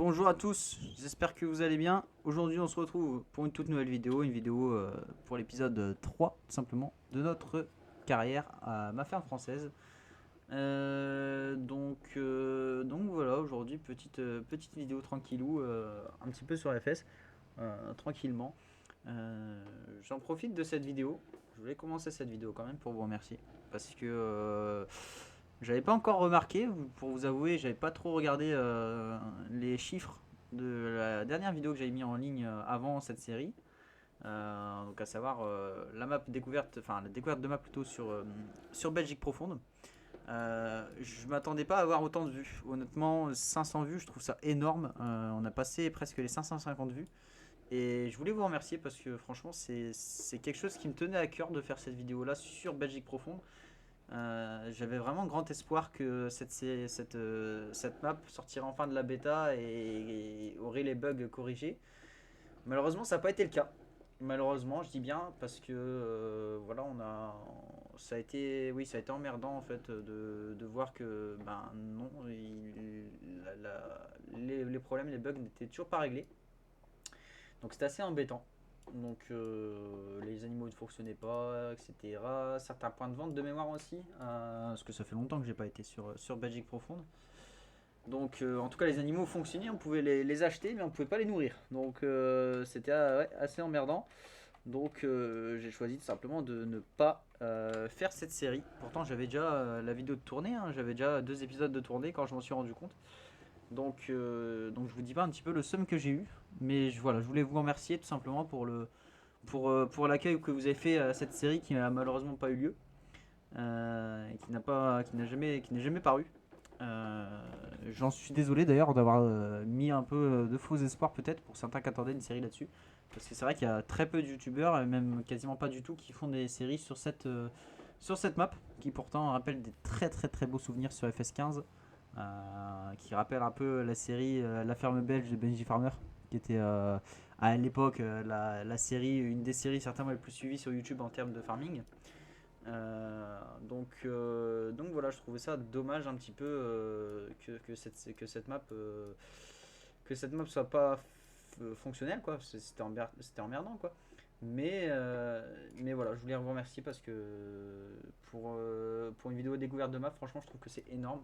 Bonjour à tous, j'espère que vous allez bien. Aujourd'hui on se retrouve pour une toute nouvelle vidéo, pour l'épisode 3 tout simplement de notre carrière à ma ferme française. Donc voilà, aujourd'hui petite vidéo tranquillou, un petit peu sur FS, tranquillement. J'en profite de cette vidéo, je voulais commencer cette vidéo quand même pour vous remercier parce que j'avais pas encore remarqué, pour vous avouer, j'avais pas trop regardé les chiffres de la dernière vidéo que j'avais mis en ligne avant cette série. Donc à savoir la map découverte, enfin la découverte de map plutôt sur Belgique profonde. Je m'attendais pas à avoir autant de vues. Honnêtement, 500 vues, je trouve ça énorme. On a passé presque les 550 vues. Et je voulais vous remercier parce que franchement, c'est quelque chose qui me tenait à cœur de faire cette vidéo là sur Belgique profonde. J'avais vraiment grand espoir que cette map sortirait enfin de la bêta et aurait les bugs corrigés. Malheureusement, ça n'a pas été le cas. Malheureusement, je dis bien parce que voilà, ça a été emmerdant en fait de voir que ben non, les problèmes, les bugs n'étaient toujours pas réglés. Donc c'était assez embêtant. Donc les animaux ne fonctionnaient pas, etc. Certains points de vente de mémoire aussi, parce que ça fait longtemps que j'ai pas été sur Belgique profonde. Donc en tout cas les animaux fonctionnaient, on pouvait les acheter mais on pouvait pas les nourrir. Donc c'était ouais, assez emmerdant. Donc j'ai choisi tout simplement de ne pas faire cette série. Pourtant j'avais déjà la vidéo de tournée, hein. J'avais déjà 2 épisodes de tournée quand je m'en suis rendu compte. Donc je vous dis pas un petit peu le seum que j'ai eu, mais voilà, je voulais vous remercier tout simplement pour l'accueil que vous avez fait à cette série qui n'a malheureusement pas eu lieu, et qui n'a jamais paru. Euh, J'en suis désolé d'ailleurs d'avoir mis un peu de faux espoirs peut-être pour certains qui attendaient une série là-dessus, parce que c'est vrai qu'il y a très peu de youtubeurs, et même quasiment pas du tout, qui font des séries sur cette map, qui pourtant rappelle des très beaux souvenirs sur FS15, qui rappelle un peu la série La ferme belge de Benji Farmer, qui était à l'époque la série, une des séries certainement les plus suivies sur YouTube en termes de farming. Donc voilà, je trouvais ça dommage un petit peu que cette map soit pas fonctionnelle, quoi. C'était emmerdant, quoi. Mais voilà, je voulais vous remercier parce que pour une vidéo découverte de map, franchement, je trouve que c'est énorme.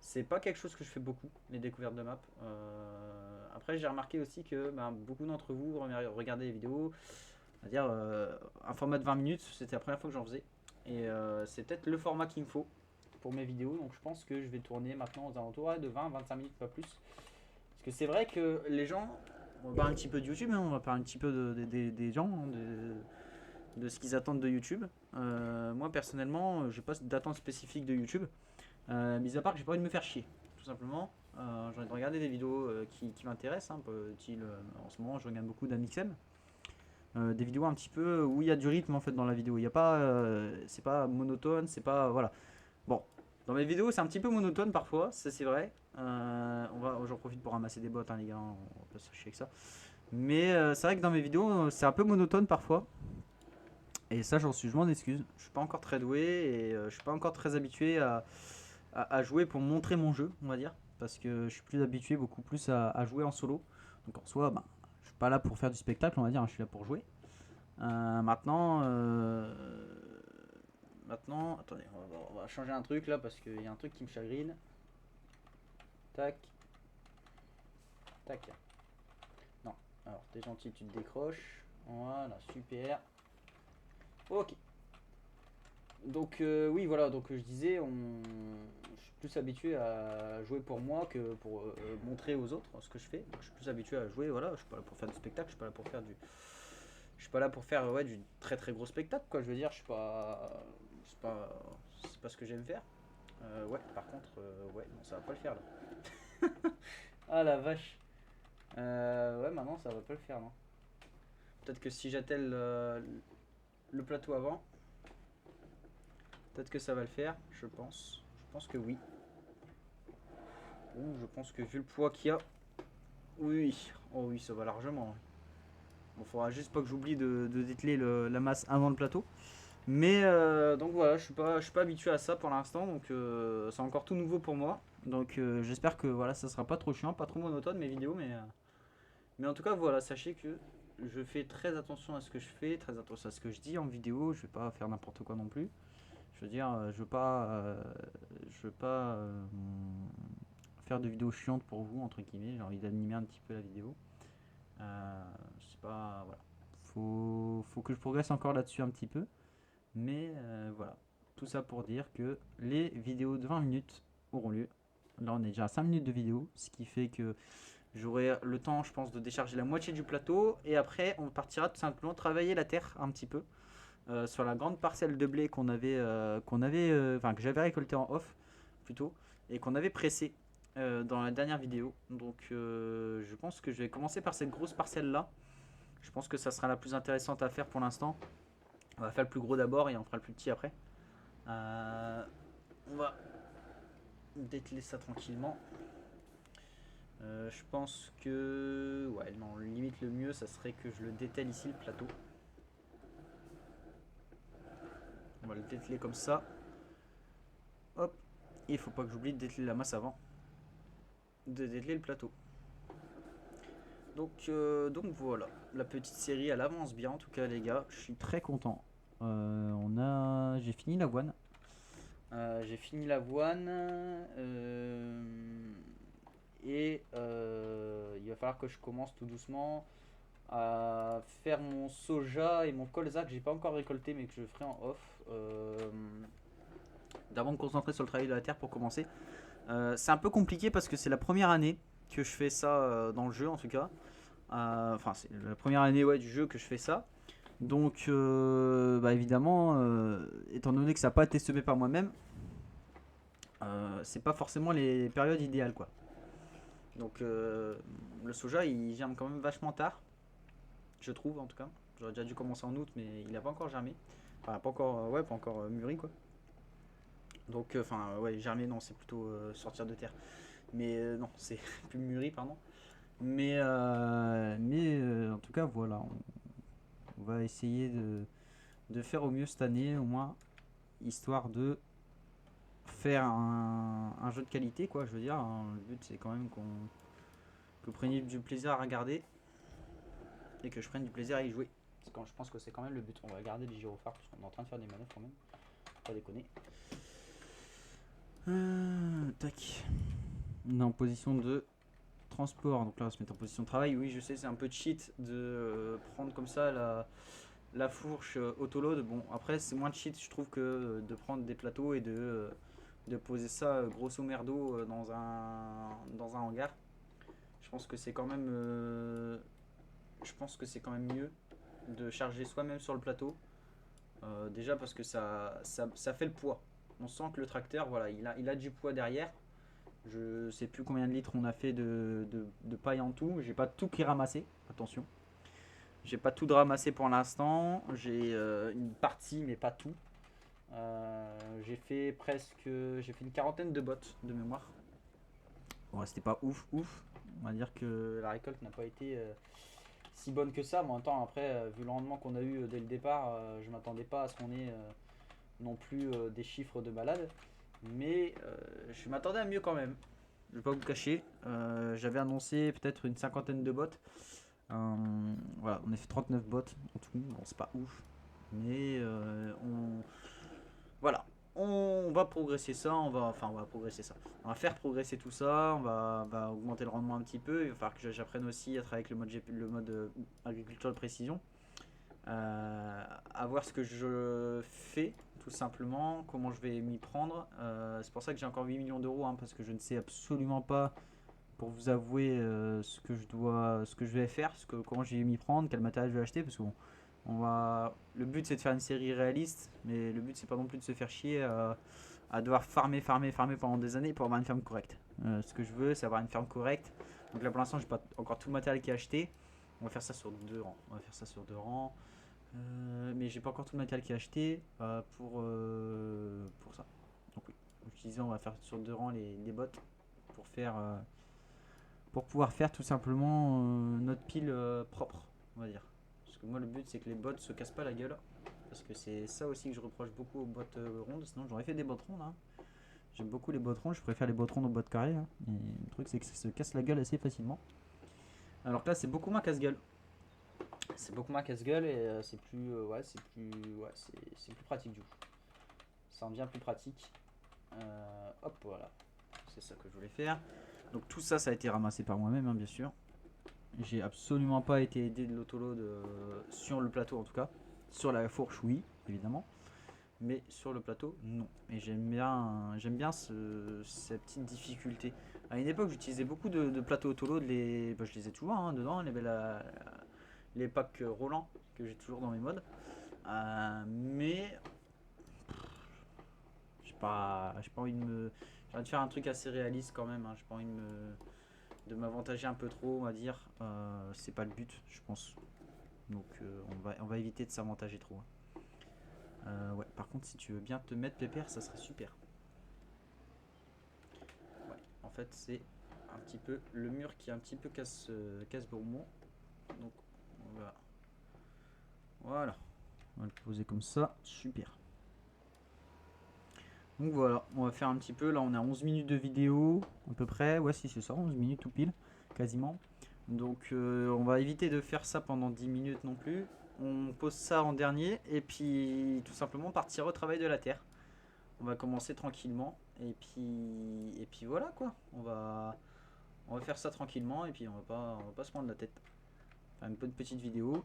C'est pas quelque chose que je fais beaucoup, les découvertes de map. Après, j'ai remarqué aussi que ben, beaucoup d'entre vous regardez les vidéos. On va dire un format de 20 minutes, c'était la première fois que j'en faisais. Et c'est peut-être le format qu'il me faut pour mes vidéos. Donc je pense que je vais tourner maintenant aux alentours de 20-25 minutes, pas plus. Parce que c'est vrai que les gens, on va parler un petit peu de YouTube, hein, on va parler un petit peu des gens, hein, de ce qu'ils attendent de YouTube. Moi personnellement, j'ai pas d'attente spécifique de YouTube. Mis à part que j'ai pas envie de me faire chier, tout simplement. J'ai envie de regarder des vidéos qui m'intéressent. Hein, en ce moment, je regarde beaucoup d'Amixem. Des vidéos un petit peu où il y a du rythme en fait dans la vidéo. Il y a pas, c'est pas monotone, c'est pas voilà. Bon, dans mes vidéos c'est un petit peu monotone parfois, ça c'est vrai. J'en profite pour ramasser des bottes, hein, les gars, on va pas se chier avec ça. Mais c'est vrai que dans mes vidéos c'est un peu monotone parfois. Et ça je m'en excuse. Je suis pas encore très doué et je suis pas encore très habitué à jouer pour montrer mon jeu, on va dire, parce que je suis plus habitué beaucoup plus à jouer en solo. Donc en soi, bah, je suis pas là pour faire du spectacle, on va dire, hein, je suis là pour jouer. Maintenant, attendez, on va changer un truc là parce qu'il y a un truc qui me chagrine. Tac, tac. Non, alors t'es gentil, tu te décroches. Voilà, super. Ok. Donc oui, voilà, donc je disais, je suis plus habitué à jouer pour moi que pour montrer aux autres ce que je fais. Donc, je suis plus habitué à jouer, voilà, je suis pas là pour faire du spectacle, je suis pas là pour faire je suis pas là pour faire ouais, du très gros spectacle, quoi. Je veux dire, je suis pas, c'est pas ce que j'aime faire. Ouais, par contre, ouais, non, ça va pas le faire là. Ah la vache. Ouais, maintenant ça va pas le faire, non. Peut-être que si j'attelle le plateau avant, peut-être que ça va le faire, je pense. Je pense que oui. Ouh, je pense que vu le poids qu'il y a, oui. Oh oui, ça va largement. Bon, faudra juste pas que j'oublie de dételer la masse avant le plateau. Mais donc voilà, je suis pas habitué à ça pour l'instant, donc c'est encore tout nouveau pour moi. Donc j'espère que voilà, ça sera pas trop chiant, pas trop monotone mes vidéos, mais en tout cas voilà, sachez que je fais très attention à ce que je fais, très attention à ce que je dis en vidéo, je vais pas faire n'importe quoi non plus. Je veux dire, je veux pas faire de vidéos chiantes pour vous, entre guillemets, j'ai envie d'animer un petit peu la vidéo. C'est pas, voilà. Faut que je progresse encore là-dessus un petit peu, mais voilà. Tout ça pour dire que les vidéos de 20 minutes auront lieu. Là, on est déjà à 5 minutes de vidéo, ce qui fait que j'aurai le temps, je pense, de décharger la moitié du plateau. Et après, on partira tout simplement travailler la terre un petit peu sur la grande parcelle de blé enfin, que j'avais récolté en off plutôt, et qu'on avait pressé dans la dernière vidéo. Donc, je pense que je vais commencer par cette grosse parcelle là. Je pense que ça sera la plus intéressante à faire pour l'instant. On va faire le plus gros d'abord et on fera le plus petit après. On va dételer ça tranquillement. Je pense que ouais non, limite le mieux ça serait que je le dételle ici le plateau. On va le dételer comme ça. Hop. Il faut pas que j'oublie de dételer la masse avant de dételer le plateau. Donc voilà, la petite série elle avance bien en tout cas les gars, je suis très content. J'ai fini l'avoine. Et il va falloir que je commence tout doucement à faire mon soja et mon colza que j'ai pas encore récolté mais que je ferai en off. D'avant de me concentrer sur le travail de la terre pour commencer. C'est un peu compliqué parce que c'est la première année que je fais ça dans le jeu en tout cas. Enfin, c'est la première année ouais, du jeu que je fais ça. Donc, bah, évidemment, étant donné que ça n'a pas été semé par moi-même, c'est pas forcément les périodes idéales quoi. Donc, le soja il germe quand même vachement tard, je trouve en tout cas. J'aurais déjà dû commencer en août, mais il n'a pas encore germé. Enfin, pas encore, ouais, pas encore mûri quoi. Donc, enfin, ouais, germé, non, c'est plutôt sortir de terre. Mais non, c'est plus mûri, pardon. Mais en tout cas, voilà, on va essayer de faire au mieux cette année, au moins, histoire de faire un jeu de qualité, quoi. Je veux dire, hein. Le but, c'est quand même que vous preniez du plaisir à regarder et que je prenne du plaisir à y jouer. Quand je pense que c'est quand même le but. On va garder les gyrophares parce qu'on est en train de faire des manœuvres quand même. Pas déconner. Tac. On est en position de transport. Donc là, on va se mettre en position de travail. Oui, je sais, c'est un peu cheat de prendre comme ça la fourche autoload. Bon, après, c'est moins cheat, je trouve, que de prendre des plateaux et de poser ça grosso merdo dans un hangar. Je pense que c'est quand même, mieux de charger soi-même sur le plateau. Déjà parce que ça fait le poids. On sent que le tracteur, voilà, il a du poids derrière. Je sais plus combien de litres on a fait de paille en tout. J'ai pas tout qui est ramassé. Attention. J'ai pas tout de ramassé pour l'instant. J'ai une partie, mais pas tout. J'ai fait une quarantaine de bottes de mémoire. Bon, c'était pas ouf. On va dire que la récolte n'a pas été si bonne que ça. Mais en même temps, après, vu le rendement qu'on a eu dès le départ, je m'attendais pas à ce qu'on ait non plus des chiffres de malade. Mais je m'attendais à mieux quand même. Je vais pas vous cacher. J'avais annoncé peut-être une cinquantaine de bottes. Voilà, on a fait 39 bottes en tout. Bon, c'est pas ouf. Mais voilà. On va progresser ça. On va progresser ça. On va faire progresser tout ça. On va augmenter le rendement un petit peu. Il va falloir que j'apprenne aussi à travailler avec le mode agriculture de précision. À voir ce que je fais tout simplement, comment je vais m'y prendre. C'est pour ça que j'ai encore 8 millions d'euros hein, parce que je ne sais absolument pas, pour vous avouer, ce que je vais faire, comment je vais m'y prendre, quel matériel je vais acheter parce que bon, le but c'est de faire une série réaliste, mais le but c'est pas non plus de se faire chier à devoir farmer pendant des années pour avoir une ferme correcte. Ce que je veux c'est avoir une ferme correcte. Donc là pour l'instant j'ai pas encore tout le matériel qui est acheté. On va faire ça sur 2 rangs. Mais j'ai pas encore tout le matériel qui est acheté pour ça. Donc oui, comme je disais, on va faire sur 2 rangs les bots pour pouvoir faire tout simplement notre pile propre, on va dire. Parce que moi le but c'est que les bots se cassent pas la gueule. Parce que c'est ça aussi que je reproche beaucoup aux bots rondes. Sinon j'aurais fait des bots rondes. Hein. J'aime beaucoup les botrons, je préfère les botrons aux bottes carrées. Hein. Et le truc, c'est que ça se casse la gueule assez facilement. Alors que là, c'est beaucoup moins casse-gueule. C'est beaucoup moins casse-gueule et c'est plus, c'est plus pratique du coup. Ça en devient plus pratique. Hop, voilà. C'est ça que je voulais faire. Donc tout ça, ça a été ramassé par moi-même, hein, bien sûr. J'ai absolument pas été aidé de l'autoload sur le plateau en tout cas. Sur la fourche, oui, évidemment. Mais sur le plateau, non. Et j'aime bien cette petite difficulté. À une époque, j'utilisais beaucoup de plateaux autoload. Je les ai toujours hein, dedans, les packs Roland que j'ai toujours dans mes mods. Mais j'ai pas envie de me. J'ai envie de faire un truc assez réaliste quand même. Hein. J'ai pas envie de m'avantager un peu trop, on va dire. C'est pas le but, je pense. Donc on va éviter de s'avantager trop. Hein. Ouais, par contre, si tu veux bien te mettre pépère, ça serait super. Ouais, en fait, c'est un petit peu le mur qui est un petit peu casse-bonbon. Donc voilà, on va le poser comme ça, super. Donc voilà, on va faire un petit peu, là on a 11 minutes de vidéo à peu près, ouais si c'est ça, 11 minutes tout pile, quasiment. Donc on va éviter de faire ça pendant 10 minutes non plus. On pose ça en dernier et puis tout simplement partir au travail de la terre. On va commencer tranquillement et puis voilà quoi. On va faire ça tranquillement et puis on va pas se prendre la tête. Faire une bonne petite vidéo.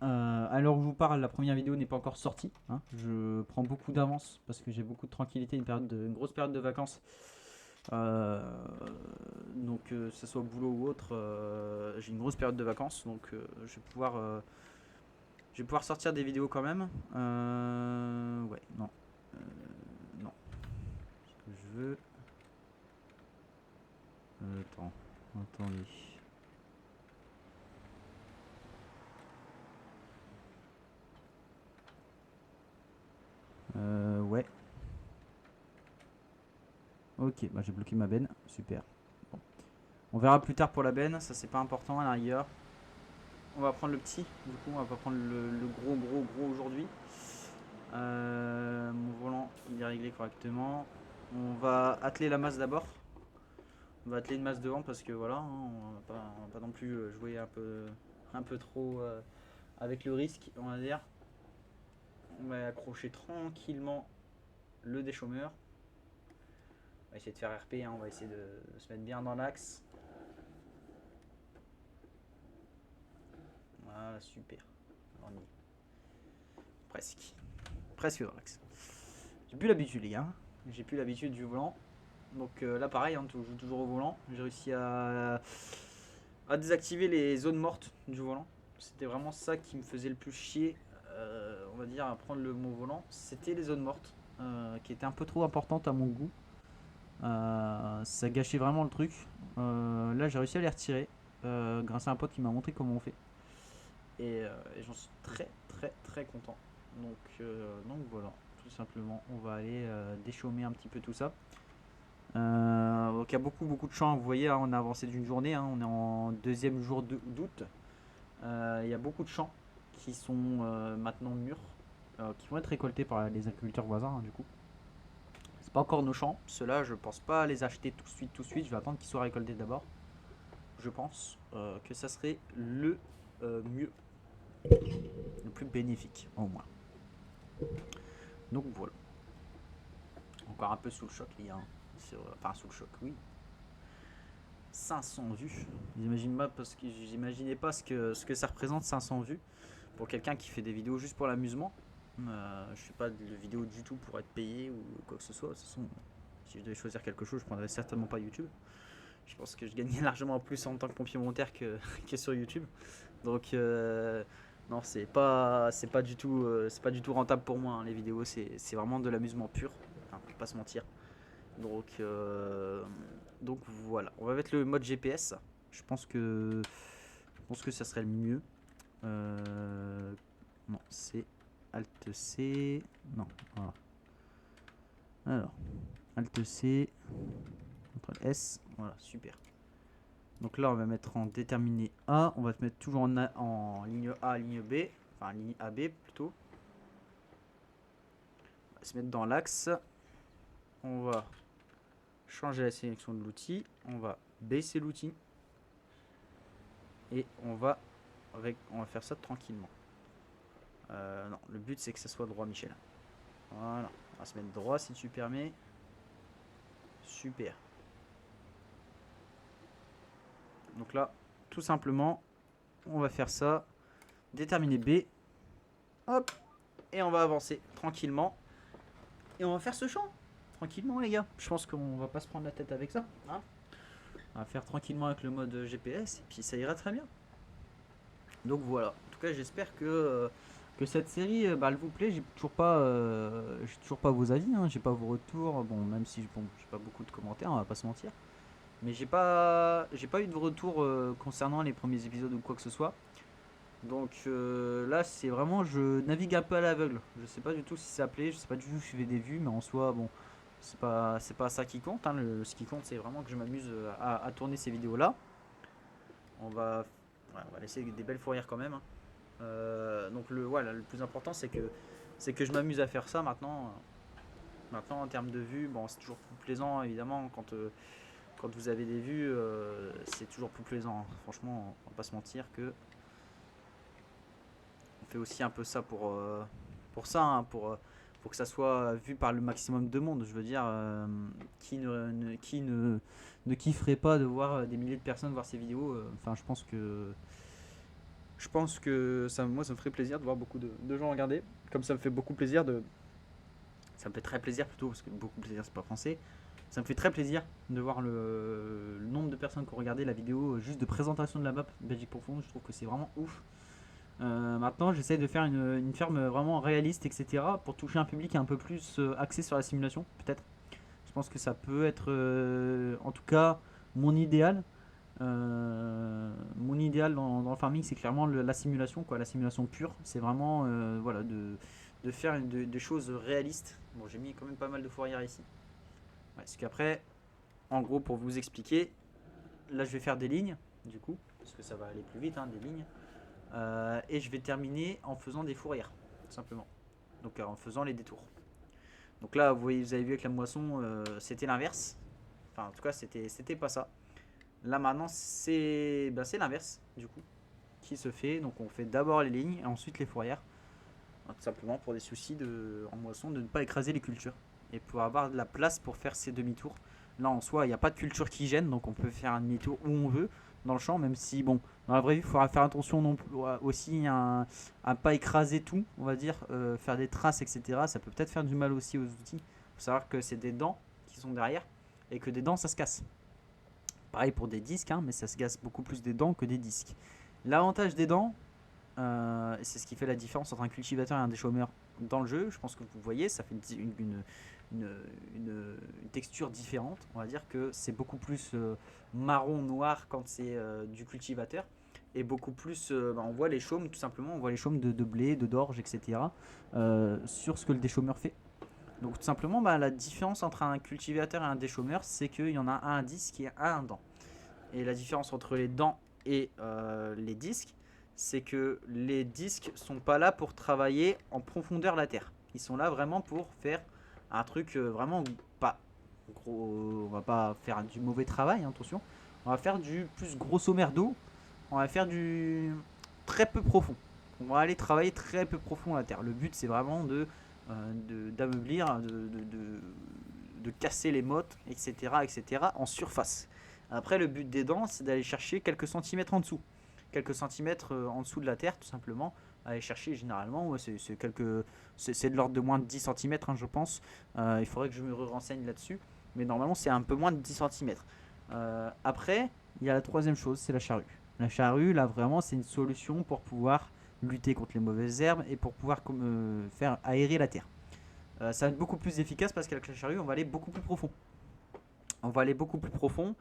À l'heure où je vous parle, la première vidéo n'est pas encore sortie. Hein. Je prends beaucoup d'avance parce que j'ai beaucoup de tranquillité, une grosse période de vacances. Donc, que ce soit boulot ou autre, j'ai une grosse période de vacances. Donc, je vais pouvoir sortir des vidéos quand même. Ouais, non. Non. Ce que je veux. Attendez. Ouais. Ok, bah j'ai bloqué ma benne, super. Bon. On verra plus tard pour la benne, ça c'est pas important à la rigueur. On va prendre le petit, du coup on va pas prendre le gros aujourd'hui. Mon volant il est réglé correctement. On va atteler la masse d'abord. On va atteler une masse devant parce que voilà, hein, on va pas non plus jouer un peu trop avec le risque, on va dire. On va accrocher tranquillement le déchômeur. On va essayer de faire RP, hein, on va essayer de se mettre bien dans l'axe. Voilà, super. On y est. Presque dans l'axe. J'ai plus l'habitude, les gars. J'ai plus l'habitude du volant. Donc là, pareil, hein, je joue toujours au volant. J'ai réussi à désactiver les zones mortes du volant. C'était vraiment ça qui me faisait le plus chier, on va dire, à prendre mon volant. C'était les zones mortes, qui étaient un peu trop importantes à mon goût. Ça gâchait vraiment le truc. Là, j'ai réussi à les retirer grâce à un pote qui m'a montré comment on fait. Et j'en suis très content. Donc voilà, tout simplement, on va aller déchaumer un petit peu tout ça. Donc il y a beaucoup de champs, vous voyez, hein, on a avancé d'une journée, hein, on est en deuxième jour d'août. Il y a beaucoup de champs qui sont maintenant mûrs, qui vont être récoltés par les agriculteurs voisins, hein, du coup. C'est pas encore nos champs, ceux-là je pense pas les acheter tout de suite, je vais attendre qu'ils soient récoltés d'abord. Je pense que ça serait le mieux, le plus bénéfique au moins. Donc voilà. Encore un peu sous le choc les gars. Enfin sous le choc, oui. 500 vues. J'imaginais pas ce que ça représente 500 vues pour quelqu'un qui fait des vidéos juste pour l'amusement. Je fais pas de vidéos du tout pour être payé ou quoi que ce soit. De toute façon, si je devais choisir quelque chose, je prendrais certainement pas YouTube. Je pense que je gagnais largement plus en tant que pompier volontaire que sur YouTube. Donc non, c'est pas du tout rentable pour moi. Hein, les vidéos, c'est vraiment de l'amusement pur. Enfin, faut pas se mentir. Donc voilà, on va mettre le mode GPS. Je pense que ça serait le mieux. Non, c'est Alt C. Non, voilà. Alors, Alt C, CTRL S. Voilà, super. Donc là, on va mettre en déterminé A. On va te mettre toujours en ligne A, ligne B. Enfin, ligne AB plutôt. On va se mettre dans l'axe. On va changer la sélection de l'outil. On va baisser l'outil. Et on va faire ça tranquillement. Non, le but c'est que ça soit droit, Michel. Voilà, on va se mettre droit si tu permets. Super. Donc là, tout simplement, on va faire ça. Déterminer B. Hop. Et on va avancer tranquillement. Et on va faire ce champ. Tranquillement, les gars. Je pense qu'on va pas se prendre la tête avec ça. Hein, on va faire tranquillement avec le mode GPS. Et puis ça ira très bien. Donc voilà. En tout cas, j'espère que cette série, elle vous plaît. J'ai toujours pas vos avis. Hein. J'ai pas vos retours. Bon, même si j'ai pas beaucoup de commentaires, on va pas se mentir. Mais j'ai pas eu de retour concernant les premiers épisodes ou quoi que ce soit. Donc là, c'est vraiment, je navigue un peu à l'aveugle. Je sais pas du tout si ça plaît, je sais pas du tout si je fais des vues, mais en soi, bon, c'est pas ça qui compte. Hein. Ce qui compte, c'est vraiment que je m'amuse à tourner ces vidéos-là. On va laisser des belles fourrières quand même. Hein. Donc le plus important, c'est que je m'amuse à faire ça maintenant. Maintenant, en termes de vues, bon, c'est toujours plus plaisant, évidemment, quand vous avez des vues, c'est toujours plus plaisant. Hein. Franchement, on va pas se mentir que on fait aussi un peu ça pour ça, hein, pour que ça soit vu par le maximum de monde. Je veux dire, qui ne kifferait pas de voir des milliers de personnes voir ces vidéos. Enfin, je pense que moi, ça me ferait plaisir de voir beaucoup de gens regarder. Comme ça me fait beaucoup plaisir ça me fait très plaisir plutôt, parce que beaucoup de plaisir, c'est pas français. Ça me fait très plaisir de voir le nombre de personnes qui ont regardé la vidéo juste de présentation de la map Belgique Profonde. Je trouve que c'est vraiment ouf. Maintenant, j'essaie de faire une ferme vraiment réaliste, etc. pour toucher un public un peu plus axé sur la simulation, peut-être. Je pense que ça peut être, en tout cas, mon idéal. Mon idéal dans le farming, c'est clairement la simulation, quoi, la simulation pure. C'est vraiment voilà, de faire des choses réalistes. Bon, j'ai mis quand même pas mal de fourrières ici. Ouais, parce qu'après, en gros, pour vous expliquer, là, je vais faire des lignes, du coup, parce que ça va aller plus vite, hein, des lignes. Et je vais terminer en faisant des fourrières, tout simplement. Donc en faisant les détours. Donc là, vous avez vu avec la moisson, c'était l'inverse. Enfin, en tout cas, c'était pas ça. Là maintenant, c'est l'inverse, du coup, qui se fait. Donc on fait d'abord les lignes et ensuite les fourrières. Tout simplement pour des soucis en moisson de ne pas écraser les cultures. Et pour avoir de la place pour faire ces demi-tours. Là en soi, il n'y a pas de culture qui gêne, donc on peut faire un demi-tour où on veut dans le champ, même si, bon, dans la vraie vie, il faudra faire attention non plus, aussi à pas écraser tout, on va dire, faire des traces, etc. Ça peut peut-être faire du mal aussi aux outils. Il faut savoir que c'est des dents qui sont derrière et que des dents, ça se casse. Pareil pour des disques, hein, mais ça se casse beaucoup plus des dents que des disques. L'avantage des dents, et c'est ce qui fait la différence entre un cultivateur et un déchômeur dans le jeu, je pense que vous voyez, ça fait une texture différente. On va dire que c'est beaucoup plus marron noir quand c'est du cultivateur, et beaucoup plus on voit les chaumes, tout simplement, on voit les chaumes de blé, d'orge, etc. Sur ce que le déchômeur fait. Donc tout simplement, la différence entre un cultivateur et un déchômeur, c'est qu'il y en a un disque et un dent. Et la différence entre les dents et les disques, c'est que les disques sont pas là pour travailler en profondeur la terre. Ils sont là vraiment pour faire un truc vraiment pas gros. On va pas faire du mauvais travail, hein, attention. On va faire du plus grosso merdo. On va faire du très peu profond. On va aller travailler très peu profond la terre. Le but, c'est vraiment d'ameublir, de casser les mottes, etc. en surface. Après, le but des dents, c'est d'aller chercher quelques centimètres en dessous. Quelques centimètres en dessous de la terre, tout simplement. Aller chercher généralement, ouais, c'est de l'ordre de moins de 10 centimètres, hein, je pense. Il faudrait que je me renseigne là-dessus. Mais normalement, c'est un peu moins de 10 centimètres. Après, il y a la troisième chose, c'est la charrue. La charrue, là, vraiment, c'est une solution pour pouvoir lutter contre les mauvaises herbes et pour pouvoir faire aérer la terre. Ça va être beaucoup plus efficace parce qu'avec la charrue, on va aller beaucoup plus profond. On va aller beaucoup plus profond.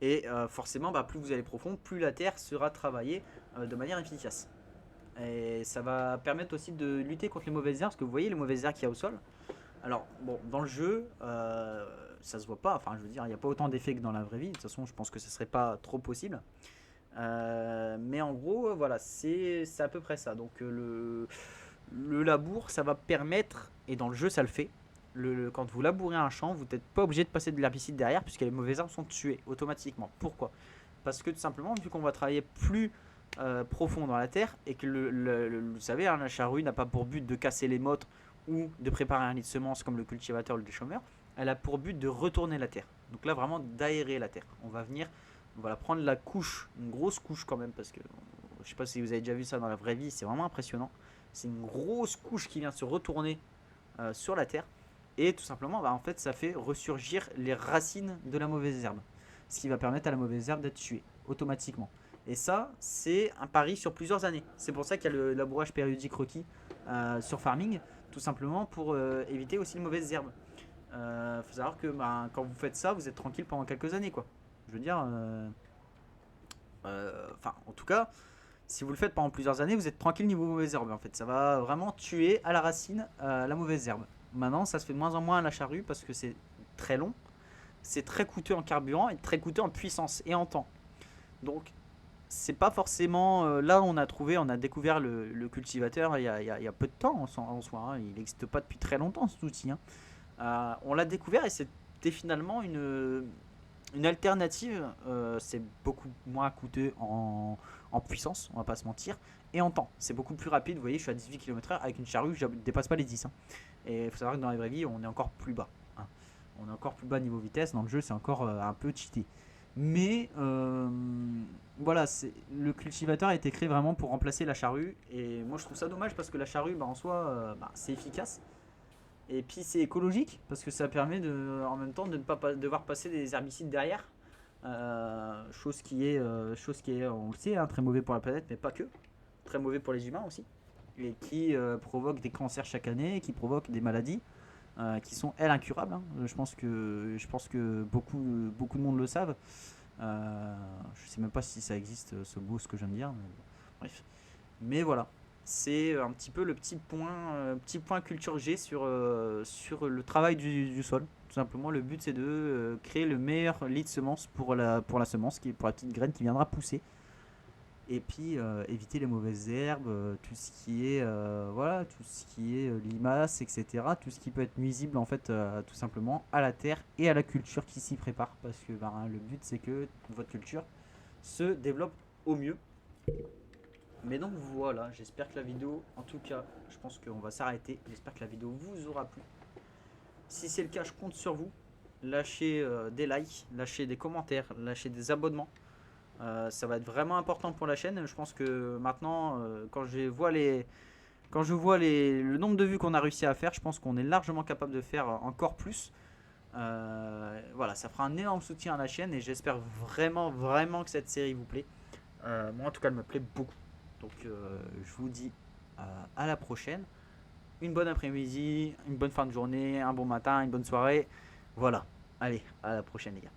Et forcément, plus vous allez profond, plus la terre sera travaillée de manière efficace. Et ça va permettre aussi de lutter contre les mauvaises herbes, parce que vous voyez les mauvaises herbes qu'il y a au sol. Alors, bon, dans le jeu, ça se voit pas, enfin, je veux dire, il n'y a pas autant d'effets que dans la vraie vie. De toute façon, je pense que ce serait pas trop possible. Mais en gros, voilà, c'est à peu près ça. Donc, le labour, ça va permettre, et dans le jeu, ça le fait, quand vous labourez un champ, vous n'êtes pas obligé de passer de l'herbicide derrière puisque les mauvaises herbes sont tuées automatiquement. Pourquoi? Parce que tout simplement, vu qu'on va travailler plus profond dans la terre et que vous savez, hein, la charrue n'a pas pour but de casser les mottes ou de préparer un nid de semences comme le cultivateur ou le déchômeur, elle a pour but de retourner la terre. Donc là, vraiment d'aérer la terre. On va venir, voilà, prendre la couche, une grosse couche quand même, parce que je sais pas si vous avez déjà vu ça dans la vraie vie, c'est vraiment impressionnant. C'est une grosse couche qui vient se retourner sur la terre. Et tout simplement, bah, en fait, ça fait ressurgir les racines de la mauvaise herbe. Ce qui va permettre à la mauvaise herbe d'être tuée automatiquement. Et ça, c'est un pari sur plusieurs années. C'est pour ça qu'il y a le labourage périodique requis sur farming, tout simplement pour éviter aussi les mauvaises herbes. Faut savoir que bah, quand vous faites ça, vous êtes tranquille pendant quelques années, quoi. Je veux dire, en tout cas, si vous le faites pendant plusieurs années, vous êtes tranquille niveau mauvaise herbe. En fait, ça va vraiment tuer à la racine la mauvaise herbe. Maintenant, ça se fait de moins en moins à la charrue parce que c'est très long, c'est très coûteux en carburant et très coûteux en puissance et en temps. Donc, c'est pas forcément. Là, on a découvert le cultivateur il y a peu de temps en soi. Hein. Il n'existe pas depuis très longtemps cet outil. Hein. On l'a découvert et c'était finalement une alternative. C'est beaucoup moins coûteux en puissance, on va pas se mentir, et en temps. C'est beaucoup plus rapide. Vous voyez, je suis à 18 km/h avec une charrue, je ne dépasse pas les 10. Hein. Et il faut savoir que dans la vraie vie, on est encore plus bas. Hein. On est encore plus bas niveau vitesse. Dans le jeu, c'est encore un peu cheaté. Mais voilà, le cultivateur a été créé vraiment pour remplacer la charrue. Et moi, je trouve ça dommage parce que la charrue, bah, en soi, c'est efficace. Et puis c'est écologique parce que ça permet en même temps de ne pas devoir passer des herbicides derrière. Chose qui est, on le sait, hein, très mauvais pour la planète, mais pas que. Très mauvais pour les humains aussi. Et qui provoque des cancers chaque année, qui provoque des maladies qui sont, elles, incurables. Hein. Je pense que beaucoup de monde le savent. Je sais même pas si ça existe, ce mot, ce que je viens de dire. Mais bref. Mais voilà. C'est un petit peu le petit point culture G sur le travail du sol. Tout simplement, le but c'est de créer le meilleur lit de semence pour la semence, pour la petite graine qui viendra pousser. Et puis éviter les mauvaises herbes, tout ce qui est voilà, tout ce qui est limaces, etc. Tout ce qui peut être nuisible en fait, tout simplement à la terre et à la culture qui s'y prépare, parce que le but c'est que votre culture se développe au mieux. Mais donc voilà, j'espère que la vidéo, en tout cas, je pense qu'on va s'arrêter. J'espère que la vidéo vous aura plu. Si c'est le cas, je compte sur vous. Lâchez des likes, lâchez des commentaires, lâchez des abonnements. Ça va être vraiment important pour la chaîne. Je pense que maintenant, quand je vois le nombre de vues qu'on a réussi à faire, je pense qu'on est largement capable de faire encore plus. Voilà, ça fera un énorme soutien à la chaîne et j'espère vraiment, vraiment que cette série vous plaît. Moi, en tout cas, elle me plaît beaucoup. Donc, je vous dis à la prochaine. Une bonne après-midi, une bonne fin de journée, un bon matin, une bonne soirée. Voilà. Allez, à la prochaine, les gars.